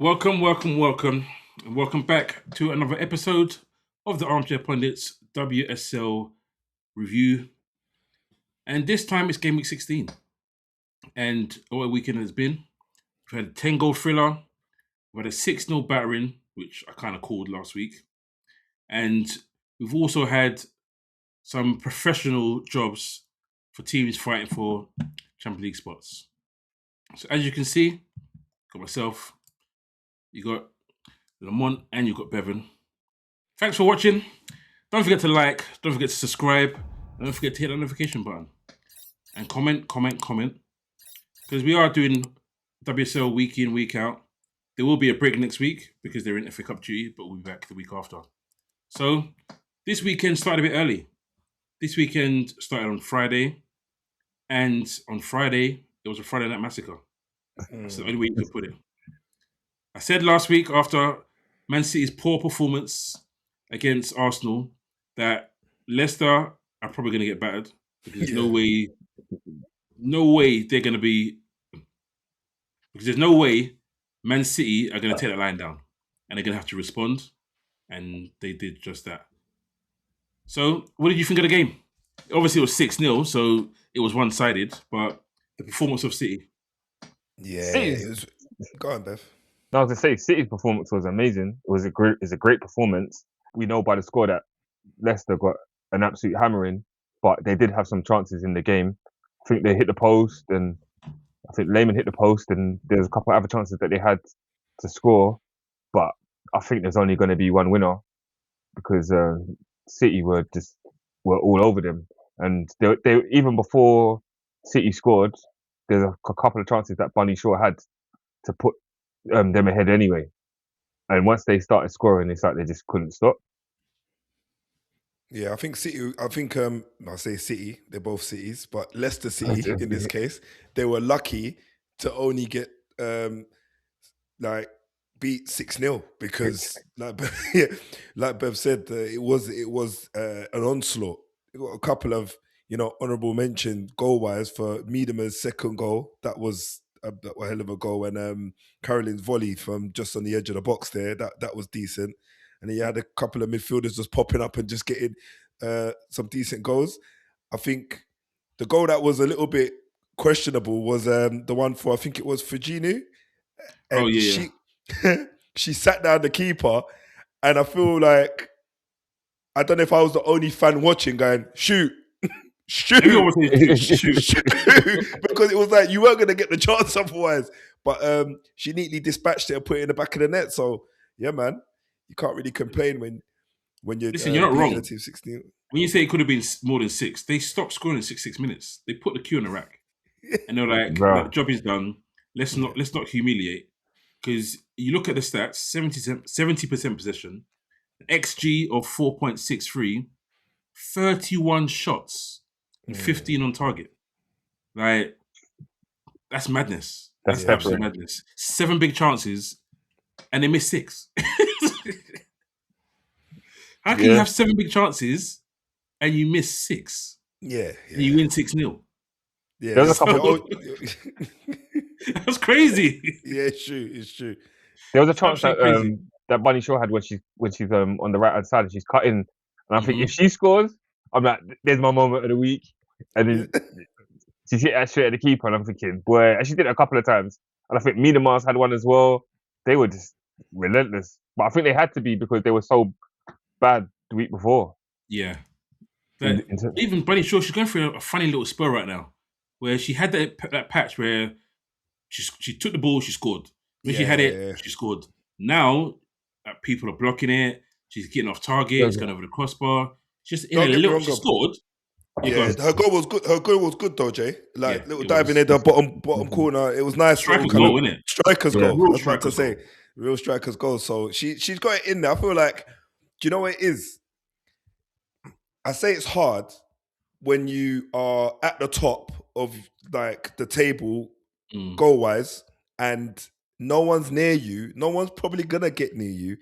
Welcome, and welcome back to another episode of the Armchair Pundits WSL Review. And this time it's game week 16. And what a weekend has been. We've had a 10-goal thriller. We've had a 6-0 battering, which I kind of called last week. And we've also had some professional jobs for teams fighting for Champions League spots. So as you can see, got myself, you got Lamont, and you got Bevan. Thanks for watching. Don't forget to like, don't forget to subscribe, and don't forget to hit that notification button. And comment. Because we are doing WSL week in, week out. There will be a break next week because they're in FA Cup duty, but we'll be back the week after. So this weekend started a bit early. This weekend started on Friday. And on Friday, it was a Friday night massacre. That's the only way you could put it. I said last week after Man City's poor performance against Arsenal that Leicester are probably going to get battered because there's no way they're going to be, because there's no way Man City are going to take that line down and they're going to have to respond, and they did just that. So what did you think of the game? Obviously it was 6-0, so it was one-sided, but the performance of City. Yeah, it was... Go on, Bev. No, I was going to say, City's performance was amazing. It was a great performance. We know by the score that Leicester got an absolute hammering, but they did have some chances in the game. I think they hit the post, and I think Lehman hit the post, and there's a couple of other chances that they had to score. But I think there's only going to be one winner because City were all over them, and they even before City scored, there's a couple of chances that Bunny Shaw had to put them ahead anyway. And once they started scoring, it's like they just couldn't stop. Yeah, I think City, I say City, they're both cities, but Leicester City in this case, they were lucky to only get beat 6-0 because like Bev said, it was an onslaught. It got a couple of, honourable mention goal-wise for Miedema's second goal. That was a hell of a goal, and Caroline's volley from just on the edge of the box there, that was decent. And then you had a couple of midfielders just popping up and just getting some decent goals. I think the goal that was a little bit questionable was the one for, I think it was Fujinu. And she sat down the keeper, and I feel like, I don't know if I was the only fan watching going, shoot. Shoot, because it was like you weren't going to get the chance otherwise. But she neatly dispatched it and put it in the back of the net. So yeah, man, you can't really complain when you're. Listen, you're not wrong. 16. When you say it could have been more than 6, they stopped scoring in 6 minutes. They put the queue on the rack, and they're like, "The job is done. Let's not humiliate." Because you look at the stats: 70% possession, an XG of 4.63, 31 shots. 15 on target. Like, that's madness. That's absolute madness. 7 big chances, and they missed 6. How can you have 7 big chances and you miss 6? Yeah. And you win 6-0. Yeah, there was a couple. That's crazy. Yeah, it's true. There was a chance that Bunny Shaw had when she's on the right hand side and she's cutting, and I think if she scores, I'm like, there's my moment of the week. And then she hit that straight at the keeper, and I'm thinking, boy, and she did it a couple of times. And I think Miedema's had one as well. They were just relentless. But I think they had to be because they were so bad the week before. Yeah. Even Bunny Shaw, she's going through a funny little spell right now, where she had that patch where she took the ball, she scored. When she had it, she scored. Now, people are blocking it. She's getting off target. It's going over the crossbar. She's in she scored. Yeah, her goal was good. Her goal was good though, Jay. Like little diving in the bottom corner. It was nice. Striker's goal, isn't it? Striker's goal. I was about to say real striker's goal. So she's got it in there. I feel like, do you know what it is? I say it's hard when you are at the top of like the table goal wise, and no one's near you. No one's probably gonna get near you.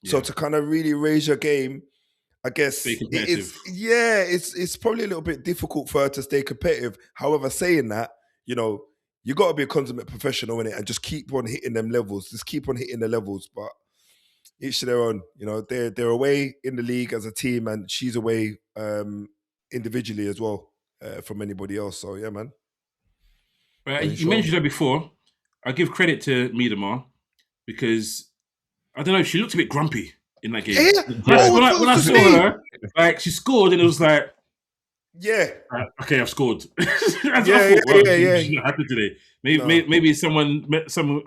Yeah. So to kind of really raise your game, I guess it's probably a little bit difficult for her to stay competitive. However, saying that, you got to be a consummate professional in it and just keep on hitting them levels. Just keep on hitting the levels, but each to their own. You know, they're away in the league as a team, and she's away individually as well from anybody else. So yeah, man. You mentioned her before. I give credit to Miedema because I don't know. She looked a bit grumpy in that game. Yeah. When I saw her, like she scored, and it was like, yeah, okay, I've scored. Yeah. She's not happy today. Maybe someone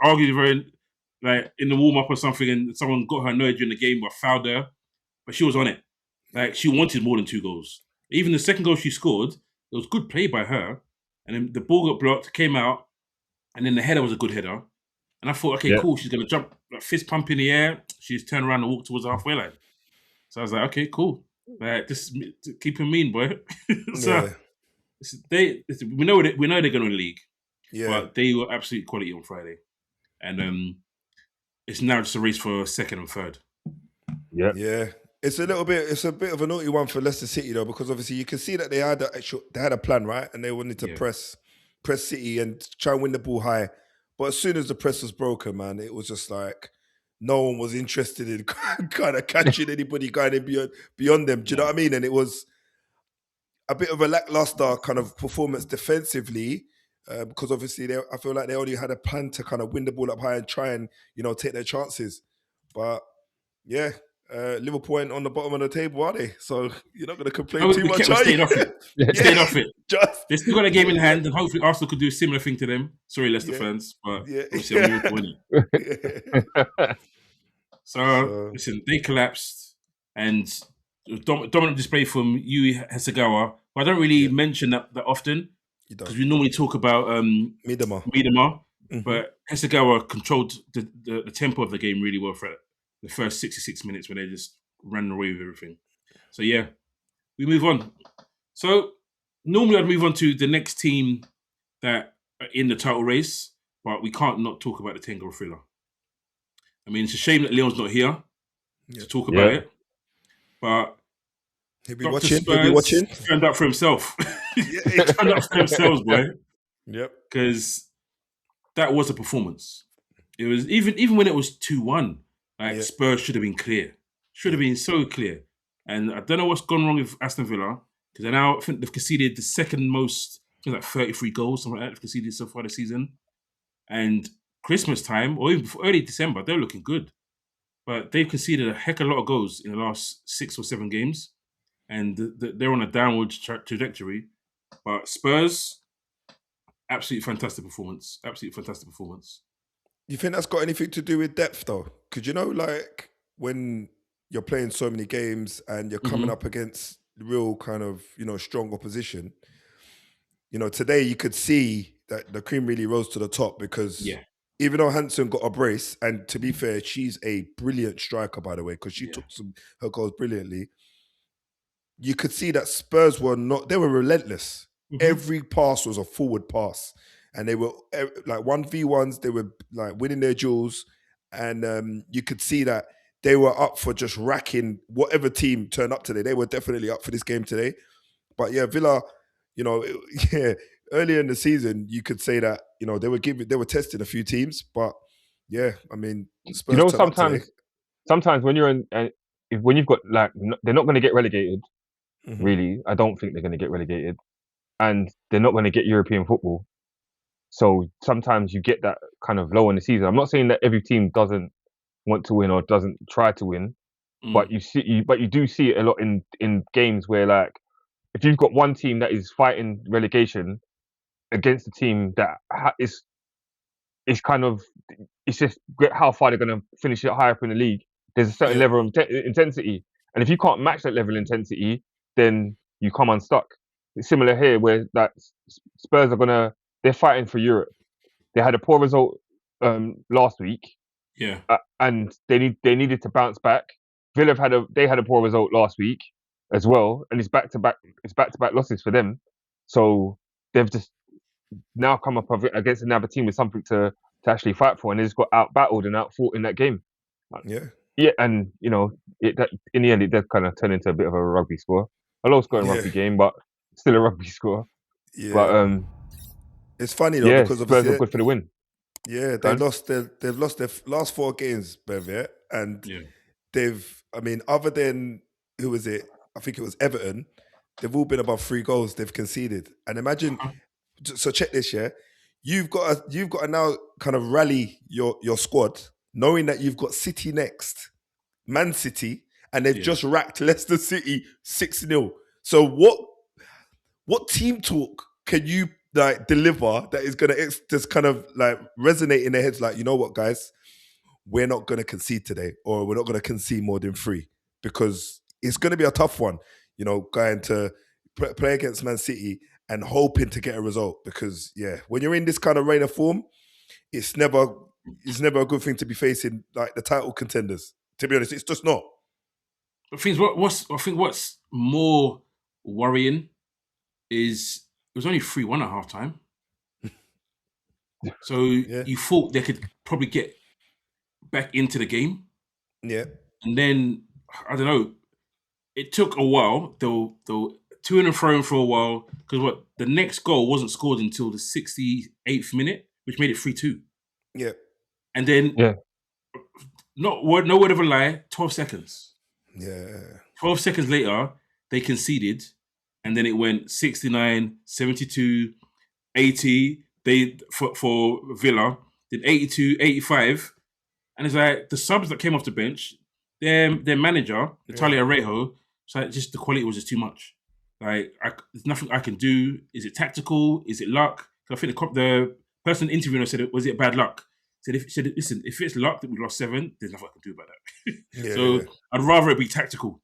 argued with her like in the warm up or something, and someone got her annoyed during the game or fouled her, but she was on it. Like she wanted more than 2 goals. Even the second goal she scored, it was good play by her, and then the ball got blocked, came out, and then the header was a good header. And I thought, okay, cool, she's gonna jump, like, fist pump in the air. She's turned around and walked towards the halfway line. So I was like, okay, cool. Like, just keep him mean, boy. So we know they're going to league, but they were absolute quality on Friday, and it's now just a race for second and third. Yeah. It's a bit of a naughty one for Leicester City though, because obviously you can see that they had a plan, right, and they wanted to press City and try and win the ball high. But as soon as the press was broken, man, it was just like no one was interested in kind of catching anybody going in beyond them. Do you know what I mean? And it was a bit of a lackluster kind of performance defensively, because obviously I feel like they only had a plan to kind of win the ball up high and try and, you know, take their chances. But yeah, Liverpool ain't on the bottom of the table, are they? So you're not going to complain too much, are you? Stayed off it. They still got a game in hand, and hopefully Arsenal could do a similar thing to them. Sorry, Leicester fans, but obviously I'm Liverpool, innit? So listen, they collapsed, and dominant display from Yui Hasegawa. But I don't really mention that often because we normally talk about Miedema. But Hasegawa controlled the tempo of the game really well for the first 66 minutes when they just ran away with everything. So yeah, we move on. So normally I'd move on to the next team that are in the title race, but we can't not talk about the Tengo thriller. I mean, it's a shame that Leon's not here to talk about it, but he'll be watching. Turned up for himself. He turned up for themselves, boy. Yep. Because that was a performance. It was even when it was 2-1. Spurs should have been clear. Should have been so clear. And I don't know what's gone wrong with Aston Villa, because I think they've conceded the second most, like 33 goals, something like that, they've conceded so far this season. And Christmas time, or even early December, they were looking good. But they've conceded a heck of a lot of goals in the last 6 or 7 games. And they're on a downward trajectory. But Spurs, absolutely fantastic performance. You think that's got anything to do with depth, though? Because, you know, like, when you're playing so many games and you're coming up against real kind of, you know, strong opposition, you know, today you could see that the cream really rose to the top because even though Hansen got a brace, and to be fair, she's a brilliant striker, by the way, because she took her goals brilliantly, you could see that Spurs were relentless. Every pass was a forward pass. And they were like 1v1s, they were like winning their duels. And you could see that they were up for just racking whatever team turned up today. They were definitely up for this game today. But yeah, Villa, you know, earlier in the season, you could say that, you know, they were testing a few teams. But yeah, I mean, Spurs, you know, sometimes when you're when you've got, like, they're not going to get relegated, really. I don't think they're going to get relegated. And they're not going to get European football. So sometimes you get that kind of low in the season. I'm not saying that every team doesn't want to win or doesn't try to win, but you do see it a lot in games where, like, if you've got one team that is fighting relegation against a team that is kind of, it's just how far they're going to finish it high up in the league. There's a certain level of intensity, and if you can't match that level of intensity, then you come unstuck. It's similar here, where that Spurs they're fighting for Europe. They had a poor result last week, and they needed to bounce back. Villa had a poor result last week as well, and it's back to back losses for them. So they've just now come up against another team with something to actually fight for, and they just got out battled and out fought in that game. And you know, in the end, it does kind of turn into a bit of a rugby score, a low scoring rugby game, but still a rugby score. But It's funny though Yeah, because Spurs obviously, look good for the win. yeah, Go on. they've lost their last 4 games, Bev, yeah, and Yeah. I mean, other than who was it? I think it was Everton. They've all been above 3 goals they've conceded, and imagine. Uh-huh. So check this, yeah. You've got to now kind of rally your squad, knowing that you've got City next, Man City, and they've Yeah. just racked Leicester City 6-0. So what team talk can you like deliver that is gonna just kind of like resonate in their heads? Like, you know what, guys, we're not gonna concede today, or we're not gonna concede more than 3 because it's gonna be a tough one. You know, going to play against Man City and hoping to get a result because yeah, when you're in this kind of reign of form, it's never a good thing to be facing like the title contenders. To be honest, it's just not. I think what's more worrying is it was only 3-1 at half time. So Yeah, you thought they could probably get back into the game. yeah, And then I don't know. It took a while. They'll to and fro for a while because the next goal wasn't scored until the 68th minute, which made it 3-2. yeah, And then Yeah. no word of a lie, 12 seconds. yeah. 12 seconds later, they conceded, and then it went 69, 72, 80. They for Villa did 82, 85. And it's like the subs that came off the bench, their manager, Natalia Arejo, it's like just the quality was just too much. Like there's nothing I can do. Is it tactical? Is it luck? So I think the person interviewing us said, "Was it bad luck?" Said, "Listen, if it's luck that we lost 7, there's nothing I can do about that." Yeah, So yeah. I'd rather it be tactical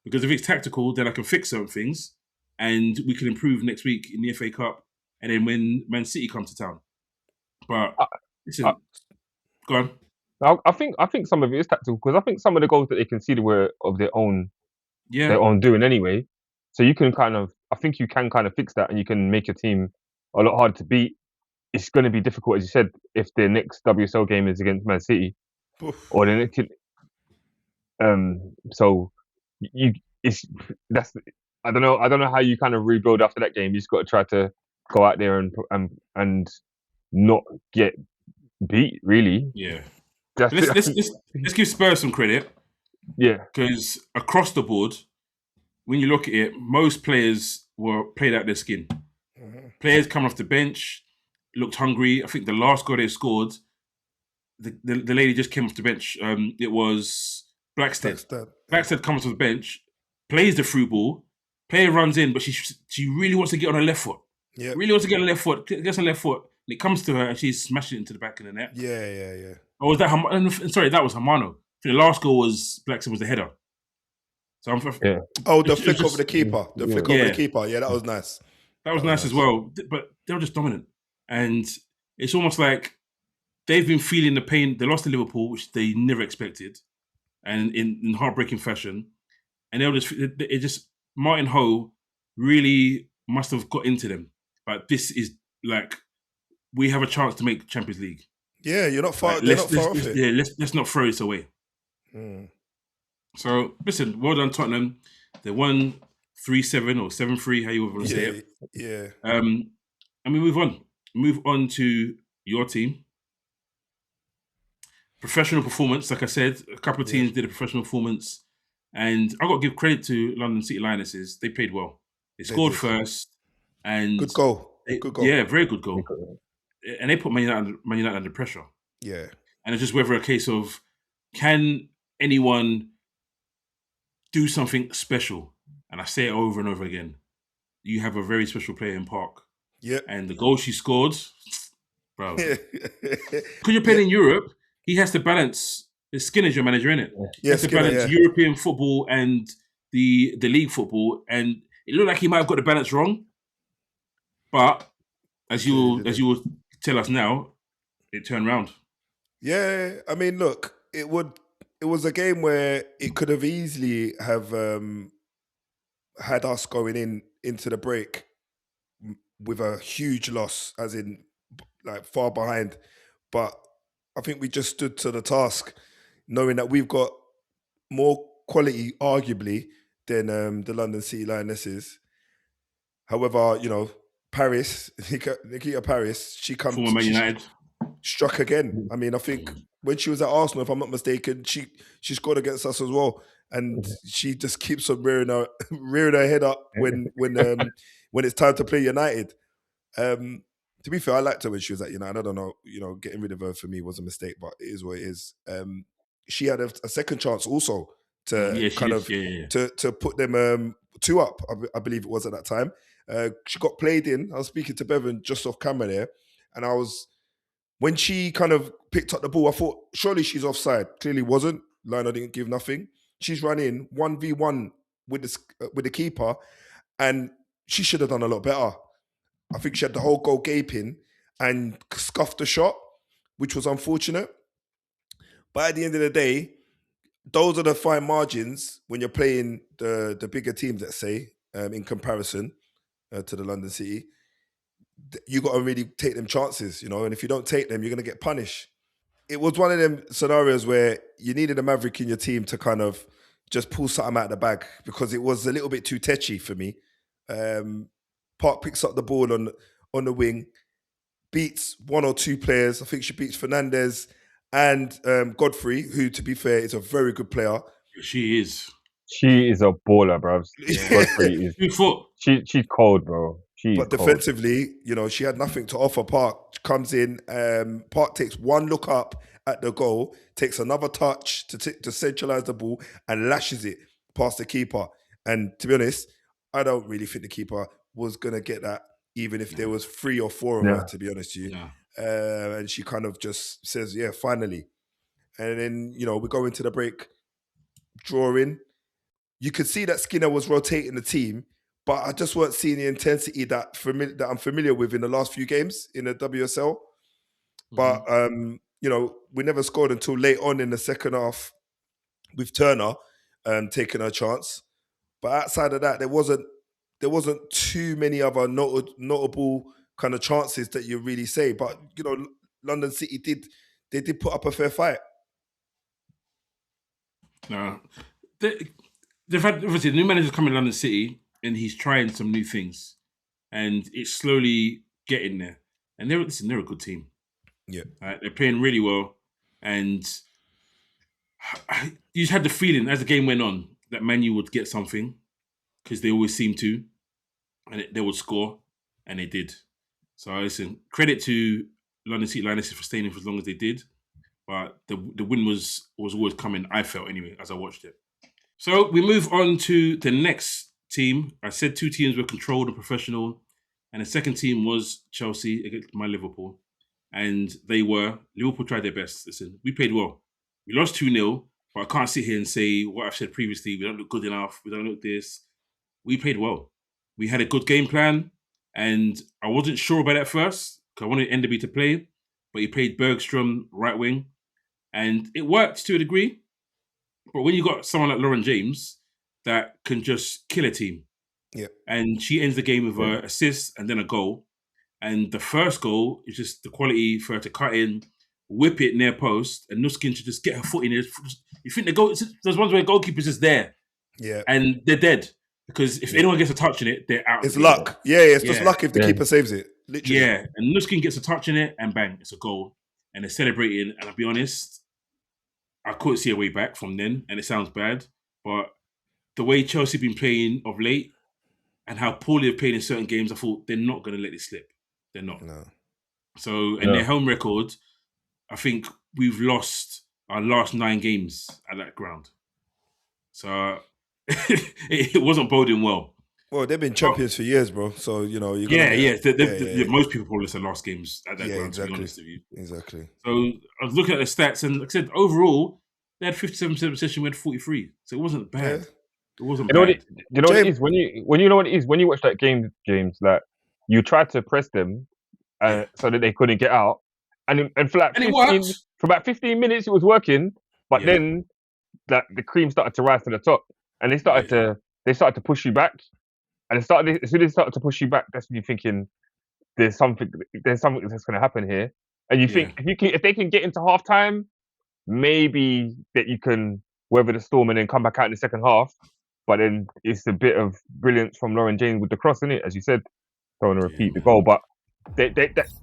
because if it's tactical, then I can fix certain things and we can improve next week in the FA Cup and then when Man City come to town. But listen, go on. I think some of it is tactical because I think some of the goals that they conceded were of their own Yeah, doing anyway. So you can I think you can kind of fix that and you can make your team a lot harder to beat. It's going to be difficult, as you said, if the next WSL game is against Man City Oof. or the next. So you it's that's I don't know how you kind of rebuild after that game. You just got to try to go out there and not get beat. Really, yeah. that's But it. I think, let's give Spurs some credit yeah, because across the board, when you look at it, most players were played out their skin. Players coming off the bench looked hungry. I think the last goal they scored, the lady just came off the bench. It was Blackstead. Blackstead comes off the bench, plays the through ball. Player runs in, but she really wants to get on her left foot. Yeah, Really wants to get on her left foot. Gets on her left foot. And it comes to her, and she's smashing it into the back of the net. yeah. Or was that sorry, that was Hamano. The last goal was Blackstead was the header. So yeah. Oh, the flick over the keeper. The flick over Yeah. the keeper. Yeah, that was nice. That was nice as well. But they were just dominant. And it's almost like they've been feeling the pain. They lost to Liverpool, which they never expected, and in heartbreaking fashion. And Martin Ho really must have got into them. But this is like, we have a chance to make Champions League. Yeah, you're not far. Like, they're not far off it. Yeah, let's not throw this away. So listen, well done Tottenham. They won 3-7 or 7-3, how you want to say it. Yeah. And we move on. Move on to your team. Professional performance, like I said, a couple of teams did a professional performance. And I've got to give credit to London City Lionesses. They played well. They scored first. And good goal. Good goal. Yeah, very good goal. And they put Man United under pressure. Yeah. And it's just whether a case of, can anyone do something special? And I say it over and over again. You have a very special player in Park. Yeah. And the goal she scored, bro. Because you're playing in Europe, he has to balance. Skinner's your manager, innit? He has to balance European football and the league football. And it looked like he might have got the balance wrong. But as you will tell us now, it turned round. Yeah, I mean, look, it was a game where it could have easily have had us going into the break with a huge loss, as in like far behind. But I think we just stood to the task, knowing that we've got more quality, arguably, than the London City Lionesses. However, Paris, Nikita Paris, she Former Man United. struck again. I mean, I think when she was at Arsenal, if I'm not mistaken, she scored against us as well, and she just keeps on rearing her head up when it's time to play United. To be fair, I liked her when she was at United. I don't know, getting rid of her for me was a mistake, but it is what it is. She had a second chance also to to put them 2 up. I believe it was at that time. She got played in. I was speaking to Bevan just off camera there, and when she kind of picked up the ball, I thought surely she's offside. Clearly wasn't. Lionel didn't give nothing. She's run in 1v1 with the keeper, and she should have done a lot better. I think she had the whole goal gaping and scuffed the shot, which was unfortunate. But at the end of the day, those are the fine margins when you're playing the bigger teams, let's say, in comparison to the London City. You got to really take them chances, and if you don't take them, you're going to get punished. It was one of them scenarios where you needed a maverick in your team to kind of just pull something out of the bag, because it was a little bit too tetchy for me. Park picks up the ball on the wing, beats 1 or 2 players. I think she beats Fernandez and Godfrey, who, to be fair, is a very good player. She is. She is a baller, bro. Godfrey is. She's cold, bro. But defensively, she had nothing to offer. Park comes in. Park takes 1 look up at the goal, takes another touch to centralise the ball, and lashes it past the keeper. And to be honest, I don't really think the keeper was going to get that, even if there was 3 or 4 of her, to be honest with you. And she kind of just says, yeah, finally. And then, we go into the break, drawing. You could see that Skinner was rotating the team, but I just weren't seeing the intensity that I'm familiar with in the last few games in the WSL. But, we never scored until late on in the second half with Turner taking her chance. But outside of that, there wasn't too many other notable kind of chances that you really say. But, London City did put up a fair fight. No. They've had, obviously, the new manager's coming to London City, and he's trying some new things. And it's slowly getting there. And they're a good team. Yeah. They're playing really well. And you just had the feeling as the game went on that Man U would get something, because they always seem to. And they would score. And they did. So listen, credit to London City Lionesses for staying in for as long as they did. But the win was always coming, I felt anyway, as I watched it. So we move on to the next team. I said 2 teams were controlled and professional. And the second team was Chelsea against my Liverpool. And Liverpool tried their best. Listen, we played well. We lost 2-0, but I can't sit here and say what I've said previously. We don't look good enough. We don't look this. We played well. We had a good game plan. And I wasn't sure about it at first, because I wanted Enderby to play. But he played Bergstrom right wing. And it worked to a degree. But when you got someone like Lauren James that can just kill a team, and she ends the game with an assist and then a goal, and the first goal is just the quality for her to cut in, whip it near post, and Nuskin to just get her foot in it. You think the goal? There's ones where the goalkeeper's just there, and they're dead, because if anyone gets a touch in it, they're out. It's luck. It's just luck if the keeper saves it. Literally. Yeah, and Nuskin gets a touch in it, and bang, it's a goal, and they're celebrating. And I'll be honest, I couldn't see a way back from then, and it sounds bad, but the way Chelsea have been playing of late and how poorly they've played in certain games, I thought they're not going to let this slip. They're not. No. So, in their home record, I think we've lost our last 9 games at that ground. So, it wasn't boding well. Well, they've been champions for years, bro. So, Most people probably lost their last games at that ground, exactly. To be honest with you. Exactly. So I was looking at the stats, and like I said, overall, they had 57% possession, we had 43. So it wasn't bad. Yeah. It wasn't bad. What what it is? When you watch that game, James, like, you tried to press them so that they couldn't get out. And for about 15 minutes, it was working. But then the cream started to rise to the top. And they started to push you back. And as soon as they started to push you back, that's when you're thinking there's something that's going to happen here. And you think if they can get into half time, maybe that you can weather the storm and then come back out in the second half. But then it's a bit of brilliance from Lauren James with the cross, isn't it? As you said. don't want to repeat the goal, but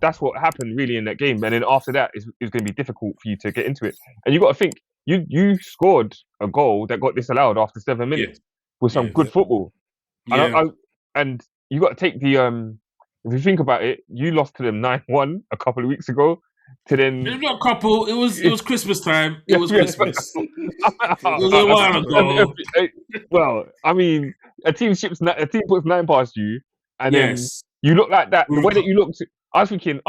that's what happened really in that game. And then after that, it's going to be difficult for you to get into it. And you got to think, you scored a goal that got disallowed after 7 minutes with some good football. And and you got to take the if you think about it, you lost to them 9-1 a couple of weeks ago. To then it's not a couple. It was Christmas time. It was Christmas. It was a while ago. Well, I mean, a team puts 9 past you, and then you look like that. The way that you looked, I was thinking,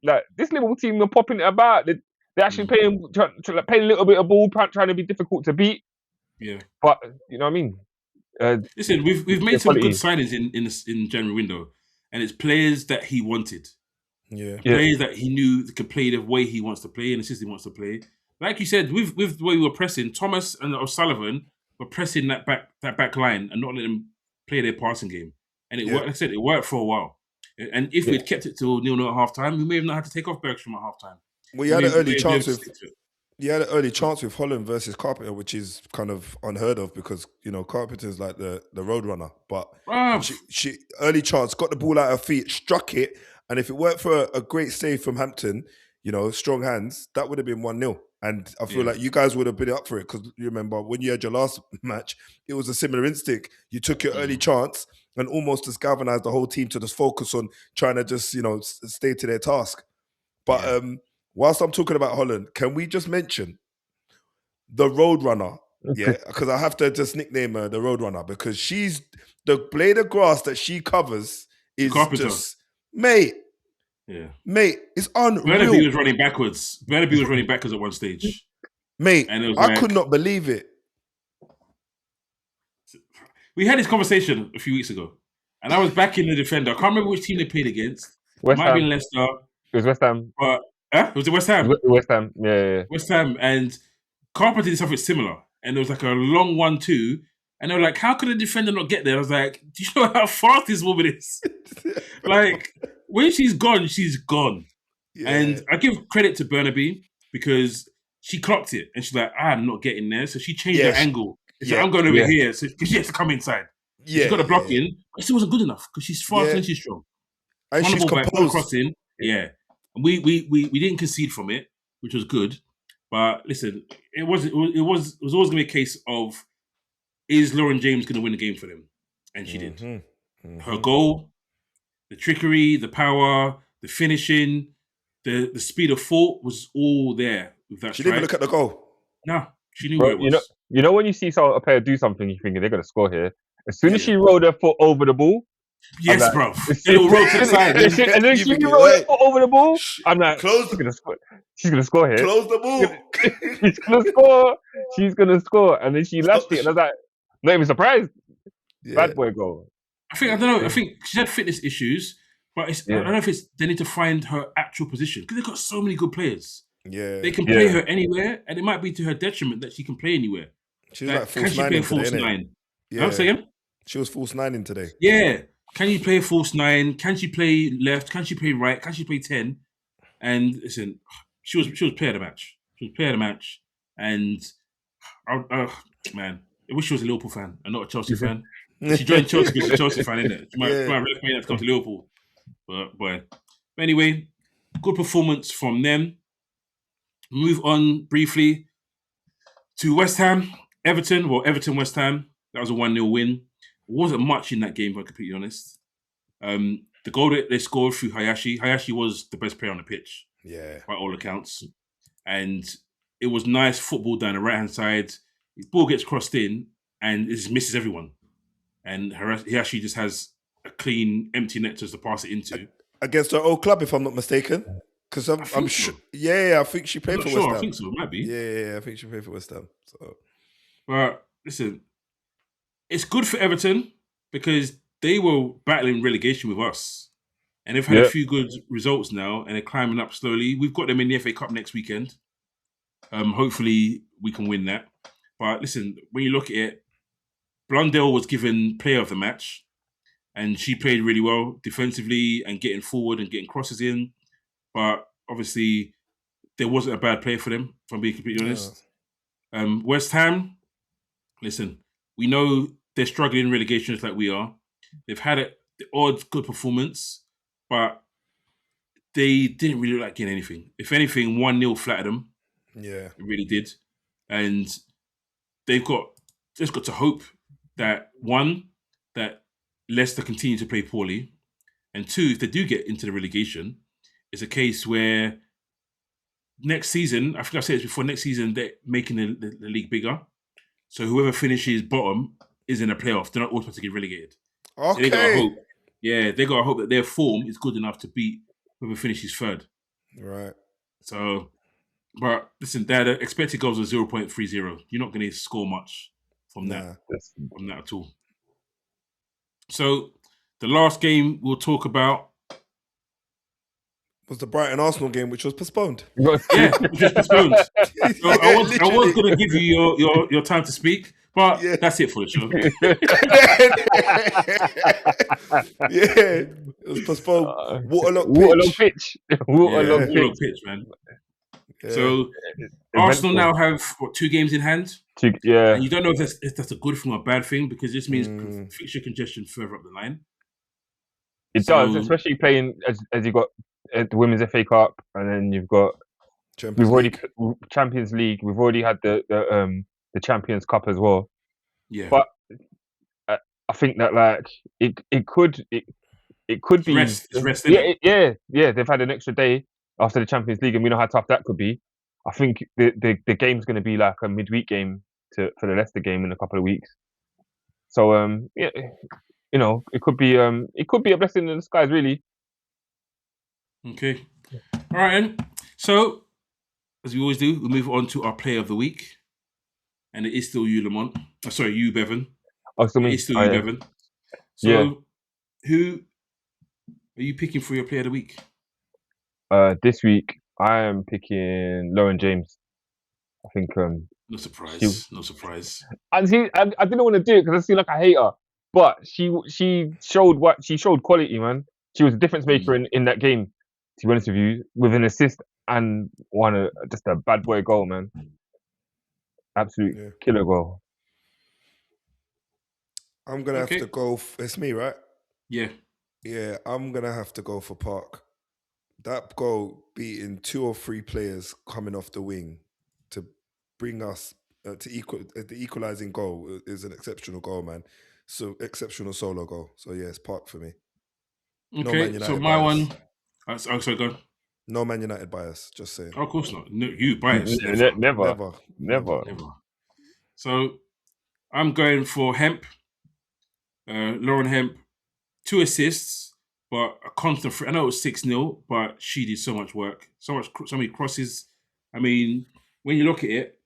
like this Liverpool team are popping it about. They're actually playing a little bit of ball, trying to be difficult to beat. Yeah, but you know what I mean. Listen, we've made some good signings in January window, and it's players that he wanted. Players that he knew could play the way he wants to play and the system he wants to play. Like you said, with the way we were pressing, Thomas and O'Sullivan were pressing that back line and not letting them play their passing game. And it worked. Like I said, it worked for a while. And if we'd kept it till 0-0 at half time, we may have not had to take off Bergstrom at half time. Well, you had an early chance with Holland versus Carpenter, which is kind of unheard of because Carpenter's like the road runner. But she early chance, got the ball out of her feet, struck it. And if it weren't for a great save from Hampton, strong hands, that would have been 1-0. And I feel like you guys would have been up for it because you remember when you had your last match, it was a similar instinct. You took your early chance and almost just galvanized the whole team to just focus on trying to just, stay to their task. But whilst I'm talking about Holland, can we just mention the Roadrunner? Yeah, because I have to just nickname her the Roadrunner because she's the blade of grass that she covers is just... Mate, it's unreal. Burnaby was running backwards. At one stage. Mate, and I could not believe it. We had this conversation a few weeks ago, and I was backing the defender. I can't remember which team they played against. Might have been Leicester. It was West Ham. Was it West Ham? West Ham, yeah. West Ham, and Carpenter did something similar, and there was like a long 1-2. And they were like, how could a defender not get there? I was like, do you know how fast this woman is? Like, when she's gone, she's gone. Yeah. And I give credit to Burnaby because she clocked it. And she's like, I'm not getting there. So she changed her angle. So I'm going over here because she has to come inside. She got a block in, but it still wasn't good enough because she's fast and she's strong. And she's composed. Crossing, we didn't concede from it, which was good. But listen, it was always going to be a case of, is Lauren James going to win the game for them? And she did. Her goal, the trickery, the power, the finishing, the speed of thought was all there with that. She didn't even look at the goal. No, she knew where it was. You know when you see a player do something, you think they're going to score here. As soon as she rolled her foot over the ball, yes, like, bro. It'll roll to the side. And then she rolled her foot over the ball. I'm like, she's gonna score here. Close the ball. She's gonna score. She's gonna score. And then she lashed it, and I was like, not even surprised. Bad boy goal. I don't know. I think she had fitness issues, but I don't know if they need to find her actual position because they've got so many good players. Yeah, they can play her anywhere, and it might be to her detriment that she can play anywhere. She was like false nine. Yeah, I'm saying she was false 9 today. Yeah, can you play false 9? Can she play left? Can she play right? Can she play 10? And listen, she was player of the match. She was player of the match, and man. I wish she was a Liverpool fan and not a Chelsea fan. She joined Chelsea because she's a Chelsea fan, isn't it? She might recommend her to come to Liverpool. But anyway, good performance from them. Move on briefly to West Ham, Everton. Well, Everton-West Ham. That was a 1-0 win. Wasn't much in that game, if I'm completely honest. The goal that they scored through Hayashi was the best player on the pitch. Yeah. By all accounts. And it was nice football down the right-hand side. His ball gets crossed in and it just misses everyone. And Hayashi just has a clean, empty net just to pass it into. Against her old club, if I'm not mistaken. Because I'm sure. So. Yeah, I think she played for West Ham. I think so, it might be. Yeah, I think she played for West Ham. So. But listen, it's good for Everton because they were battling relegation with us. And they've had a few good results now and they're climbing up slowly. We've got them in the FA Cup next weekend. Hopefully we can win that. But listen, when you look at it, Blundell was given player of the match and she played really well defensively and getting forward and getting crosses in. But obviously, there wasn't a bad player for them, if I'm being completely honest. West Ham, listen, we know they're struggling in relegation just like we are. They've had the odd good performance, but they didn't really look like getting anything. If anything, 1-0 flattered them. Yeah. It really did. And they've just got to hope that, one, that Leicester continue to play poorly, and two, if they do get into the relegation, it's a case where next season, I think I said this before, next season they're making the league bigger. So whoever finishes bottom is in a playoff. They're not automatically relegated. Okay. So they got to hope. Yeah, they got to hope that their form is good enough to beat whoever finishes third. Right. So, but listen, their expected goals are 0.30. You're not going to score much from that at all. So the last game we'll talk about was the Brighton Arsenal game, which was postponed. Yeah, which was postponed. So I was going to give you your time to speak, but that's it for the show. Yeah, it was postponed. Waterlock pitch. Waterlock pitch, man. Yeah. So Arsenal now have 2 games in hand. And you don't know if that's a good thing or a bad thing, because this means fixture congestion further up the line. It does, especially playing as you got the Women's FA Cup, and then you've got Champions League. We've already had the Champions Cup as well. Yeah, but I think that it could be rest. It's rest, yeah. They've had an extra day after the Champions League, and we know how tough that could be. I think the game's going to be like a midweek game for the Leicester game in a couple of weeks. So you know, it could be a blessing in the skies, really. Okay. All right, then. So, as we always do, we move on to our player of the week. And it is still you, Lamont. Sorry, you, Bevan. Oh, still me. It is still you, Bevan. So, who are you picking for your player of the week? This week, I am picking Lauren James. I think... No surprise. No surprise. I didn't want to do it because I seem like I hate her. But she showed quality, man. She was a difference maker in that game, to be honest with you, with an assist and just a bad boy goal, man. Absolute killer goal. I'm going to have to go... It's me, right? Yeah. Yeah, I'm going to have to go for Park. That goal beating 2 or 3 players coming off the wing to bring us to the equalising goal is an exceptional goal, man. So exceptional solo goal. So yeah, it's Park for me. Okay, so my bias. One... sorry, go on. No Man United bias, just saying. Oh, of course not. No, you bias. Never. So I'm going for Hemp. Lauren Hemp, 2 assists, but a constant I know it was 6-0, but she did so much work, so many crosses. I mean, when you look at it,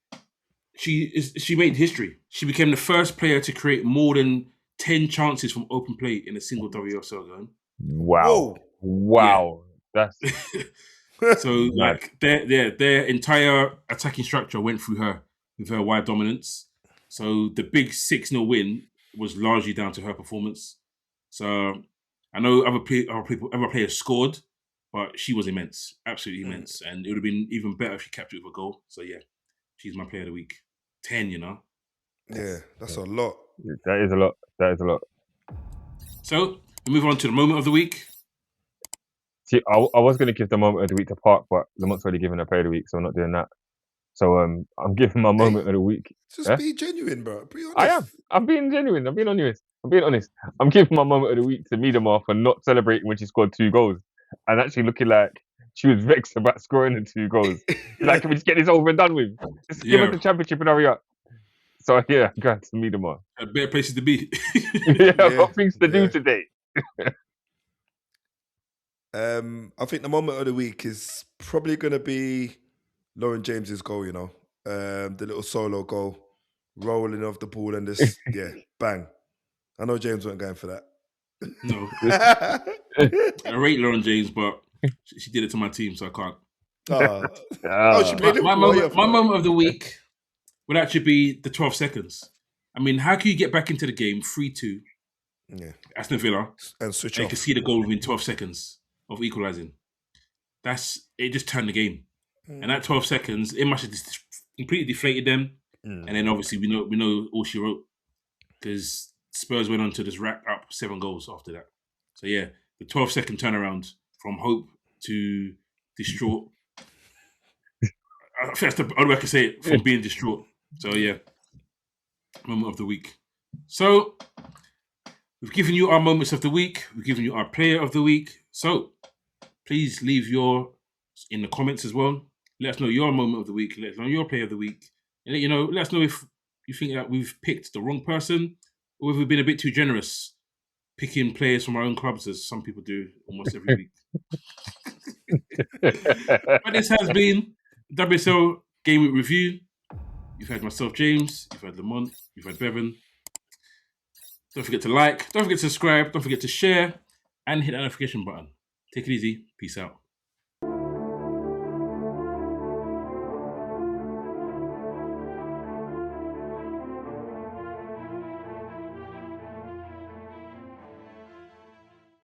she made history. She became the first player to create more than 10 chances from open play in a single WSL game. Wow. Wow. Yeah. That's so like their entire attacking structure went through her with her wide dominance. So the big 6-0 win was largely down to her performance. So I know other players scored, but she was immense, absolutely immense, and it would have been even better if she kept it with a goal. So yeah, she's my player of the week. 10, you know. Yeah, that's a lot. That is a lot. So we move on to the moment of the week. See, I was going to give the moment of the week to Park, but Lamont's already given a player of the week, so I'm not doing that. So I'm giving my moment of the week. Just be genuine, bro. Be honest. I am. I'm being genuine. I'm being honest. I'm giving my moment of the week to Miedema for not celebrating when she scored 2 goals and actually looking like she was vexed about scoring the 2 goals. Like, can we just get this over and done with? Just give us the championship and hurry up. So yeah, I'm going to Miedema. Better places to be. I've got things to do today. I think the moment of the week is probably going to be Lauren James's goal, you know. The little solo goal, rolling off the ball and just, bang. I know James weren't going for that. No. I rate Lauren James, but she did it to my team, so I can't. She played my moment of the week would actually be the 12 seconds. I mean, how can you get back into the game 3-2, Aston Villa, and switch and off? You can see the goal within 12 seconds of equalising. It just turned the game. And that 12 seconds, it must have just completely deflated them. And then obviously we know all she wrote, because Spurs went on to just rack up 7 goals after that. So yeah, the 12-second turnaround from hope to distraught. I think that's the only way I can say it, from being distraught. So yeah, moment of the week. So we've given you our moments of the week. We've given you our player of the week. So please leave your in the comments as well. Let us know your moment of the week. Let us know your player of the week. And let us know if you think that we've picked the wrong person or if we've been a bit too generous picking players from our own clubs, as some people do almost every week. But this has been WSL Game Week Review. You've had myself, James. You've had Lamont. You've had Bevan. Don't forget to like. Don't forget to subscribe. Don't forget to share. And hit that notification button. Take it easy. Peace out.